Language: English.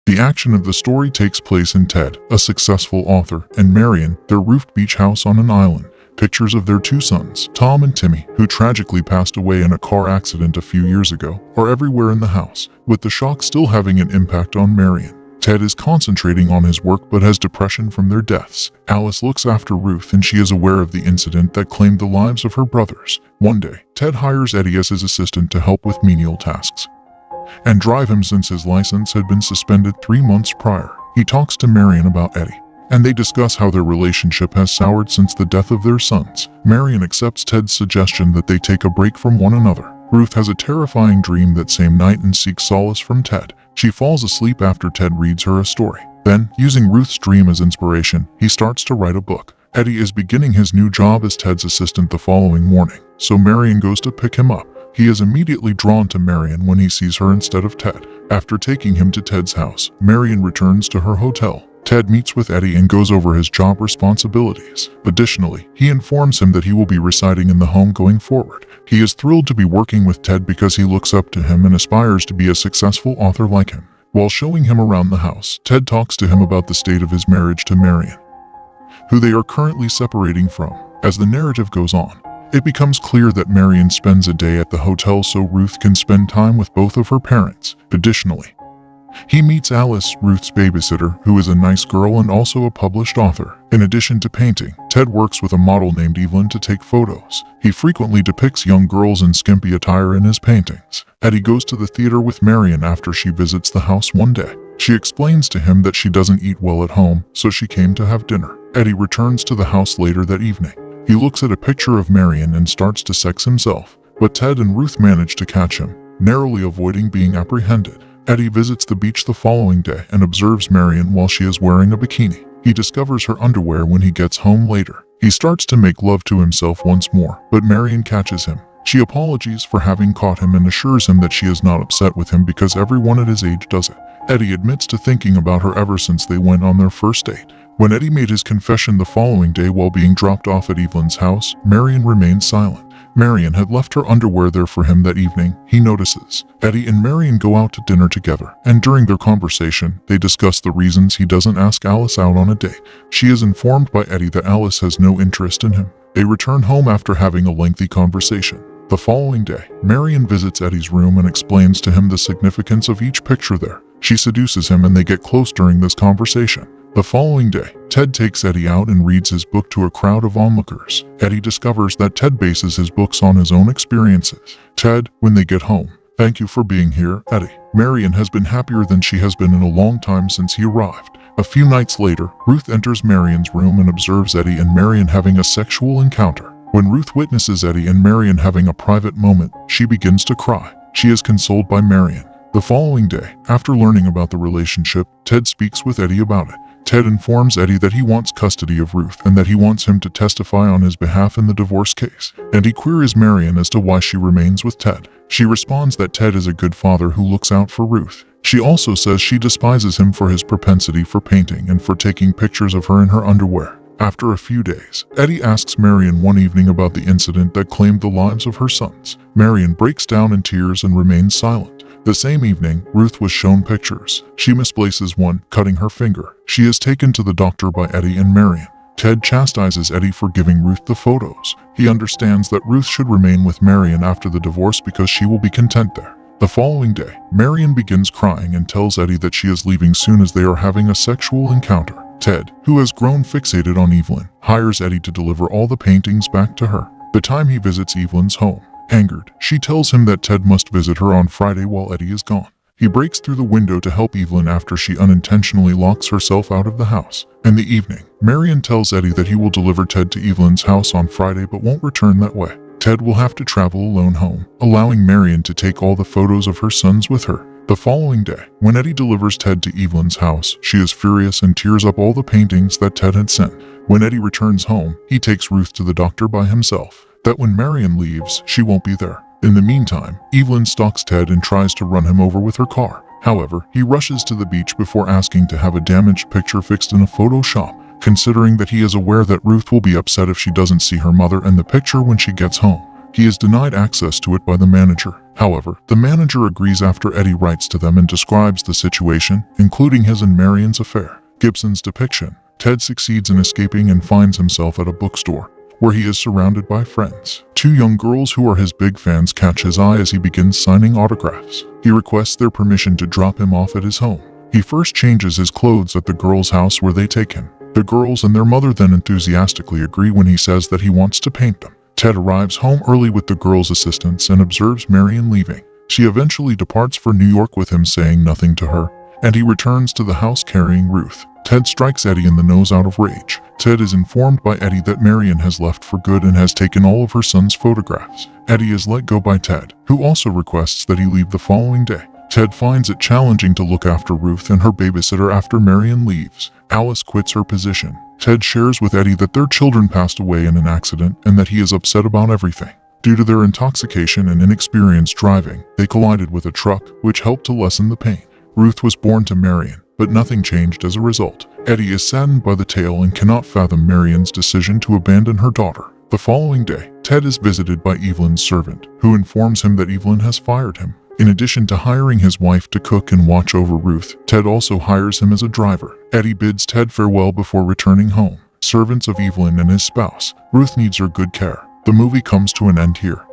The action of the story takes place in Ted, a successful author, and Marion, their roofed beach house on an island. Pictures of their two sons, Tom and Timmy, who tragically passed away in a car accident a few years ago, are everywhere in the house, with the shock still having an impact on Marion. Ted is concentrating on his work but has depression from their deaths. Alice looks after Ruth and she is aware of the incident that claimed the lives of her brothers. One day, Ted hires Eddie as his assistant to help with menial tasks and drive him since his license had been suspended 3 months prior. He talks to Marion about Eddie, and they discuss how their relationship has soured since the death of their sons. Marion accepts Ted's suggestion that they take a break from one another. Ruth has a terrifying dream that same night and seeks solace from Ted. She falls asleep after Ted reads her a story. Then, using Ruth's dream as inspiration, he starts to write a book. Eddie is beginning his new job as Ted's assistant the following morning, so Marion goes to pick him up. He is immediately drawn to Marion when he sees her instead of Ted. After taking him to Ted's house, Marion returns to her hotel. Ted meets with Eddie and goes over his job responsibilities. Additionally, he informs him that he will be residing in the home going forward. He is thrilled to be working with Ted because he looks up to him and aspires to be a successful author like him. While showing him around the house, Ted talks to him about the state of his marriage to Marion, who they are currently separating from. As the narrative goes on, it becomes clear that Marion spends a day at the hotel so Ruth can spend time with both of her parents. Additionally, he meets Alice, Ruth's babysitter, who is a nice girl and also a published author. In addition to painting, Ted works with a model named Evelyn to take photos. He frequently depicts young girls in skimpy attire in his paintings. Eddie goes to the theater with Marion after she visits the house one day. She explains to him that she doesn't eat well at home, so she came to have dinner. Eddie returns to the house later that evening. He looks at a picture of Marion and starts to sex himself, but Ted and Ruth manage to catch him, narrowly avoiding being apprehended. Eddie visits the beach the following day and observes Marion while she is wearing a bikini. He discovers her underwear when he gets home later. He starts to make love to himself once more, but Marion catches him. She apologizes for having caught him and assures him that she is not upset with him because everyone at his age does it. Eddie admits to thinking about her ever since they went on their first date. When Eddie made his confession the following day while being dropped off at Evelyn's house, Marion remained silent. Marion had left her underwear there for him that evening, he notices. Eddie and Marion go out to dinner together, and during their conversation, they discuss the reasons he doesn't ask Alice out on a date. She is informed by Eddie that Alice has no interest in him. They return home after having a lengthy conversation. The following day, Marion visits Eddie's room and explains to him the significance of each picture there. She seduces him and they get close during this conversation. The following day, Ted takes Eddie out and reads his book to a crowd of onlookers. Eddie discovers that Ted bases his books on his own experiences. Ted, when they get home, "Thank you for being here, Eddie." Marion has been happier than she has been in a long time since he arrived. A few nights later, Ruth enters Marion's room and observes Eddie and Marion having a sexual encounter. When Ruth witnesses Eddie and Marion having a private moment, she begins to cry. She is consoled by Marion. The following day, after learning about the relationship, Ted speaks with Eddie about it. Ted informs Eddie that he wants custody of Ruth and that he wants him to testify on his behalf in the divorce case, and he queries Marion as to why she remains with Ted. She responds that Ted is a good father who looks out for Ruth. She also says she despises him for his propensity for painting and for taking pictures of her in her underwear. After a few days, Eddie asks Marion one evening about the incident that claimed the lives of her sons. Marion breaks down in tears and remains silent. The same evening, Ruth was shown pictures. She misplaces one, cutting her finger. She is taken to the doctor by Eddie and Marion. Ted chastises Eddie for giving Ruth the photos. He understands that Ruth should remain with Marion after the divorce because she will be content there. The following day, Marion begins crying and tells Eddie that she is leaving soon as they are having a sexual encounter. Ted, who has grown fixated on Evelyn, hires Eddie to deliver all the paintings back to her. The time he visits Evelyn's home, angered, she tells him that Ted must visit her on Friday while Eddie is gone. He breaks through the window to help Evelyn after she unintentionally locks herself out of the house. In the evening, Marion tells Eddie that he will deliver Ted to Evelyn's house on Friday but won't return that way. Ted will have to travel alone home, allowing Marion to take all the photos of her sons with her. The following day, when Eddie delivers Ted to Evelyn's house, she is furious and tears up all the paintings that Ted had sent. When Eddie returns home, he takes Ruth to the doctor by himself. That when Marion leaves, she won't be there. In the meantime, Evelyn stalks Ted and tries to run him over with her car. However, he rushes to the beach before asking to have a damaged picture fixed in a photo shop, considering that he is aware that Ruth will be upset if she doesn't see her mother and the picture when she gets home. He is denied access to it by the manager. However, the manager agrees after Eddie writes to them and describes the situation, including his and Marion's affair. Gibson's depiction. Ted succeeds in escaping and finds himself at a bookstore, where he is surrounded by friends. Two young girls who are his big fans catch his eye as he begins signing autographs. He requests their permission to drop him off at his home. He first changes his clothes at the girls' house where they take him. The girls and their mother then enthusiastically agree when he says that he wants to paint them. Ted arrives home early with the girls' assistants and observes Marion leaving. She eventually departs for New York with him, saying nothing to her, and he returns to the house carrying Ruth. Ted strikes Eddie in the nose out of rage. Ted is informed by Eddie that Marion has left for good and has taken all of her son's photographs. Eddie is let go by Ted, who also requests that he leave the following day. Ted finds it challenging to look after Ruth and her babysitter after Marion leaves. Alice quits her position. Ted shares with Eddie that their children passed away in an accident and that he is upset about everything. Due to their intoxication and inexperience driving, they collided with a truck, which helped to lessen the pain. Ruth was born to Marion, but nothing changed as a result. Eddie is saddened by the tale and cannot fathom Marion's decision to abandon her daughter. The following day, Ted is visited by Evelyn's servant, who informs him that Evelyn has fired him. In addition to hiring his wife to cook and watch over Ruth, Ted also hires him as a driver. Eddie bids Ted farewell before returning home. Servants of Evelyn and his spouse, Ruth needs her good care. The movie comes to an end here.